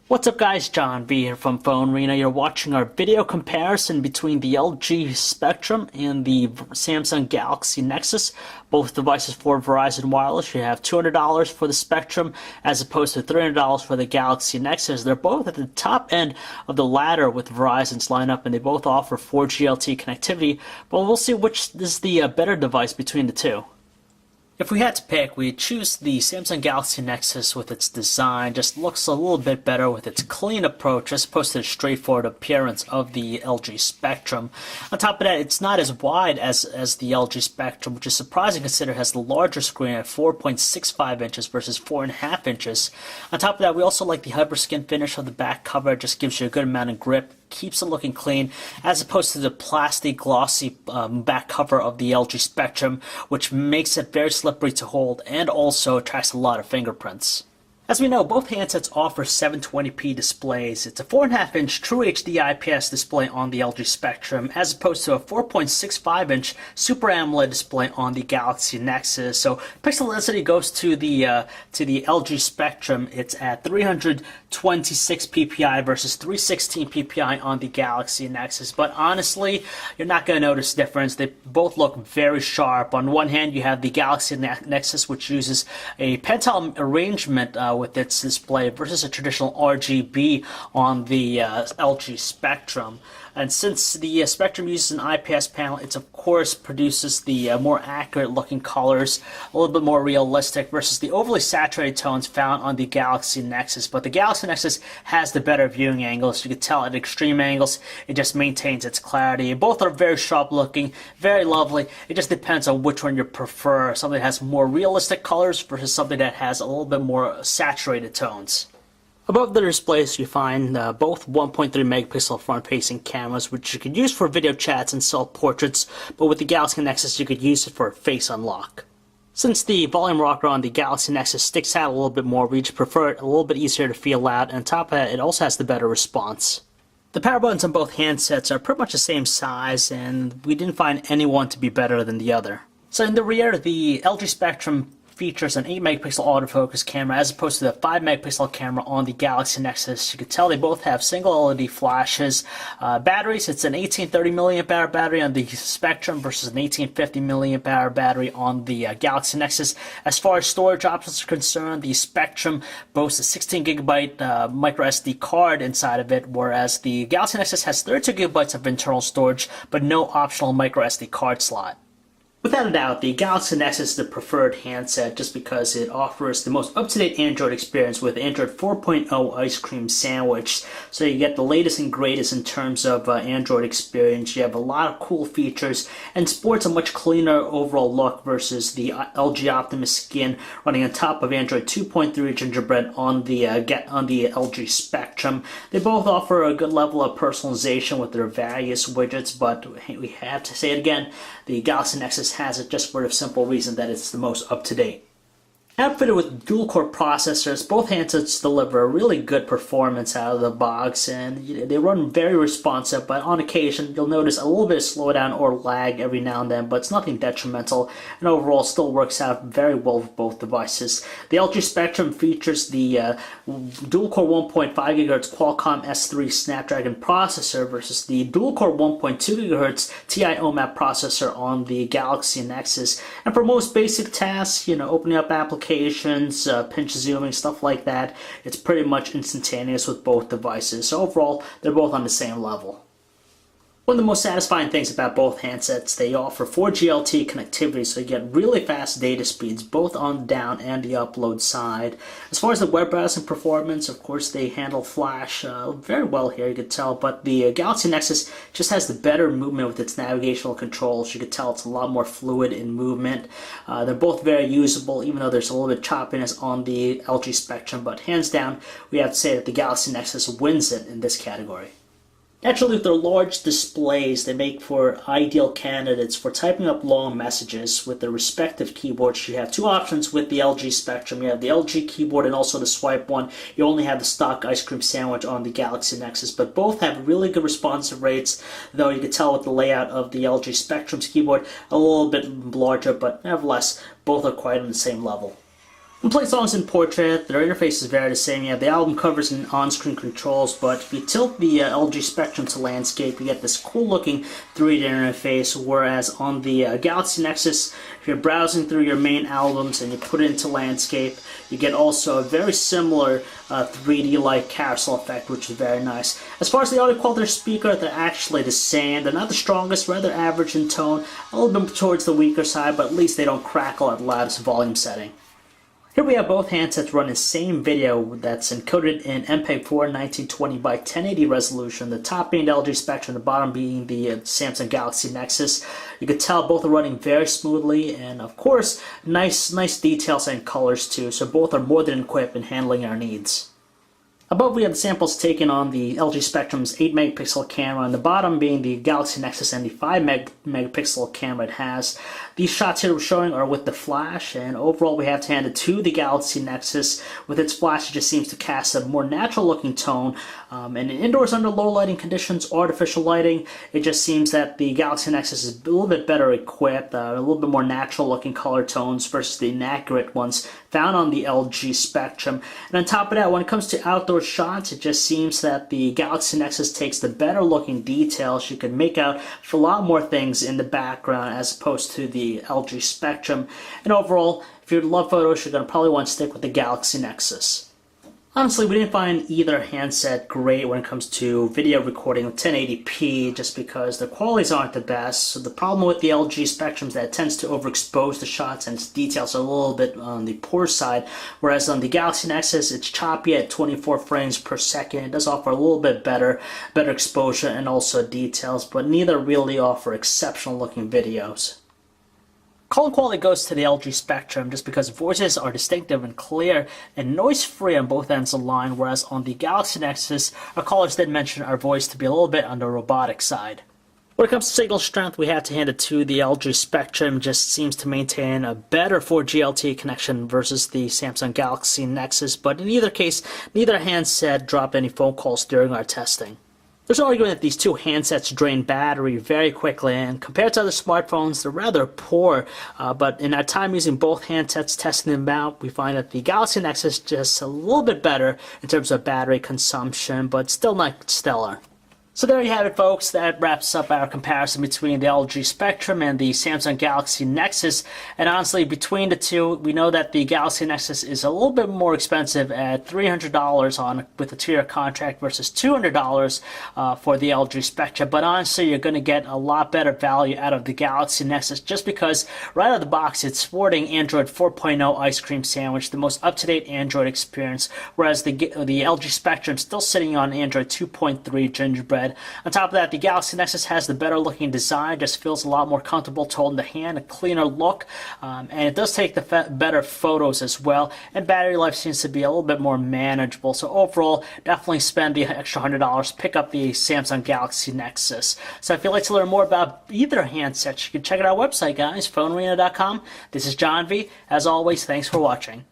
What's up guys, John V here from Phone Arena. You're watching our video comparison between the LG Spectrum and the Samsung Galaxy Nexus. Both devices for Verizon Wireless. You have $200 for the Spectrum as opposed to $300 for the Galaxy Nexus. They're both at the top end of the ladder with Verizon's lineup, and they both offer 4G LTE connectivity, but we'll see which is the better device between the two. If we had to pick, we'd choose the Samsung Galaxy Nexus with its design. Just looks a little bit better with its clean approach as opposed to the straightforward appearance of the LG Spectrum. On top of that, it's not as wide as the LG Spectrum, which is surprising considering it has the larger screen at 4.65 inches versus 4.5 inches. On top of that, we also like the Hyperskin finish of the back cover. It just gives you a good amount of grip, keeps it looking clean, as opposed to the plastic glossy back cover of the LG Spectrum, which makes it very slippery to hold and also attracts a lot of fingerprints. As we know, both handsets offer 720p displays. It's a 4.5-inch True HD IPS display on the LG Spectrum as opposed to a 4.65-inch Super AMOLED display on the Galaxy Nexus. So pixel density goes to the LG Spectrum. It's at 326 ppi versus 316 ppi on the Galaxy Nexus. But honestly, you're not going to notice difference. They both look very sharp. On one hand, you have the Galaxy Nexus, which uses a pentile arrangement with its display versus a traditional RGB on the LG Spectrum. And since the Spectrum uses an IPS panel, it of course produces the more accurate looking colors, a little bit more realistic versus the overly saturated tones found on the Galaxy Nexus. But the Galaxy Nexus has the better viewing angles. You can tell at extreme angles, it just maintains its clarity. Both are very sharp looking, very lovely. It just depends on which one you prefer. Something that has more realistic colors versus something that has a little bit more saturated tones. Above the displays, you find both 1.3 megapixel front-facing cameras, which you could use for video chats and self-portraits, but with the Galaxy Nexus, you could use it for face unlock. Since the volume rocker on the Galaxy Nexus sticks out a little bit more, we just prefer it a little bit easier to feel out, and on top of that, it also has the better response. The power buttons on both handsets are pretty much the same size, and we didn't find any one to be better than the other. So in the rear, the LG Spectrum features an 8 megapixel autofocus camera as opposed to the 5 megapixel camera on the Galaxy Nexus. You can tell they both have single LED flashes. Batteries, it's an 1830 milliamp hour battery on the Spectrum versus an 1850 milliamp hour battery on the Galaxy Nexus. As far as storage options are concerned, the Spectrum boasts a 16 gigabyte micro SD card inside of it, whereas the Galaxy Nexus has 32 gigabytes of internal storage but no optional micro SD card slot. Without a doubt, the Galaxy Nexus is the preferred handset just because it offers the most up-to-date Android experience with Android 4.0 Ice Cream Sandwich. So you get the latest and greatest in terms of Android experience. You have a lot of cool features and sports a much cleaner overall look versus the LG Optimus skin running on top of Android 2.3 Gingerbread on the LG Spectrum. They both offer a good level of personalization with their various widgets, but we have to say it again, the Galaxy Nexus has it just for the simple reason that it's the most up-to-date. Outfitted with dual-core processors, both handsets deliver a really good performance out of the box, and they run very responsive, but on occasion you'll notice a little bit of slowdown or lag every now and then, but it's nothing detrimental, and overall still works out very well with both devices. The LG Spectrum features the dual-core 1.5 GHz Qualcomm S3 Snapdragon processor versus the dual-core 1.2 GHz TI OMAP processor on the Galaxy Nexus, and for most basic tasks, opening up applications, pinch zooming, stuff like that, it's pretty much instantaneous with both devices. So overall, they're both on the same level. One of the most satisfying things about both handsets, they offer 4G LTE connectivity, so you get really fast data speeds both on the down and the upload side. As far as the web browsing performance, of course they handle Flash very well here, you could tell, but the Galaxy Nexus just has the better movement with its navigational controls. You could tell it's a lot more fluid in movement. They're both very usable, even though there's a little bit of choppiness on the LG Spectrum, but hands down, we have to say that the Galaxy Nexus wins it in this category. Naturally, with their large displays, they make for ideal candidates for typing up long messages with their respective keyboards. You have two options with the LG Spectrum. You have the LG keyboard and also the swipe one. You only have the stock ice cream sandwich on the Galaxy Nexus, but both have really good responsive rates, though you can tell with the layout of the LG Spectrum's keyboard a little bit larger, but nevertheless, both are quite on the same level. When play songs in portrait, their interface is very the same. You have the album covers and on-screen controls, but if you tilt the LG Spectrum to landscape, you get this cool-looking 3D interface, whereas on the Galaxy Nexus, if you're browsing through your main albums and you put it into landscape, you get also a very similar 3D-like carousel effect, which is very nice. As far as the audio quality of the speaker, they're actually the same. They're not the strongest, rather average in tone, a little bit towards the weaker side, but at least they don't crackle at the loudest volume setting. Here we have both handsets running the same video that's encoded in MPEG-4 1920 by 1080 resolution, the top being the LG Spectrum, the bottom being the Samsung Galaxy Nexus. You can tell both are running very smoothly, and of course, nice details and colors too, so both are more than equipped in handling our needs. Above we have the samples taken on the LG Spectrum's 8 megapixel camera, and the bottom being the Galaxy Nexus and the 5 megapixel camera it has. These shots here we're showing are with the flash, and overall we have to hand it to the Galaxy Nexus. With its flash, it just seems to cast a more natural looking tone, and in indoors under low lighting conditions, artificial lighting, it just seems that the Galaxy Nexus is a little bit better equipped, a little bit more natural looking color tones versus the inaccurate ones found on the LG Spectrum. And on top of that, when it comes to outdoor shots, it just seems that the Galaxy Nexus takes the better looking details. You can make out a lot more things in the background as opposed to the LG Spectrum. And overall, if you love photos, you're going to probably want to stick with the Galaxy Nexus. Honestly, we didn't find either handset great when it comes to video recording with 1080p just because the qualities aren't the best. So the problem with the LG Spectrum is that it tends to overexpose the shots and its details are a little bit on the poor side, whereas on the Galaxy Nexus it's choppy at 24 frames per second. It does offer a little bit better exposure and also details, but neither really offer exceptional looking videos. Call quality goes to the LG Spectrum just because voices are distinctive and clear and noise-free on both ends of the line, whereas on the Galaxy Nexus, our callers did mention our voice to be a little bit on the robotic side. When it comes to signal strength, we have to hand it to the LG Spectrum. Just seems to maintain a better 4G LTE connection versus the Samsung Galaxy Nexus, but in either case, neither handset dropped any phone calls during our testing. There's no argument that these two handsets drain battery very quickly, and compared to other smartphones, they're rather poor. But in our time using both handsets, testing them out, we find that the Galaxy Nexus is just a little bit better in terms of battery consumption, but still not stellar. So there you have it, folks. That wraps up our comparison between the LG Spectrum and the Samsung Galaxy Nexus. And honestly, between the two, we know that the Galaxy Nexus is a little bit more expensive at $300 with a 2-year contract versus $200 for the LG Spectrum. But honestly, you're going to get a lot better value out of the Galaxy Nexus just because right out of the box, it's sporting Android 4.0 Ice Cream Sandwich, the most up-to-date Android experience, whereas the LG Spectrum is still sitting on Android 2.3 Gingerbread. On top of that, the Galaxy Nexus has the better looking design, just feels a lot more comfortable to hold in the hand, a cleaner look, and it does take the better photos as well, and battery life seems to be a little bit more manageable. So overall, definitely spend the extra $100, pick up the Samsung Galaxy Nexus. So if you'd like to learn more about either handset, you can check out our website, guys, phonearena.com. This is John V. As always, thanks for watching.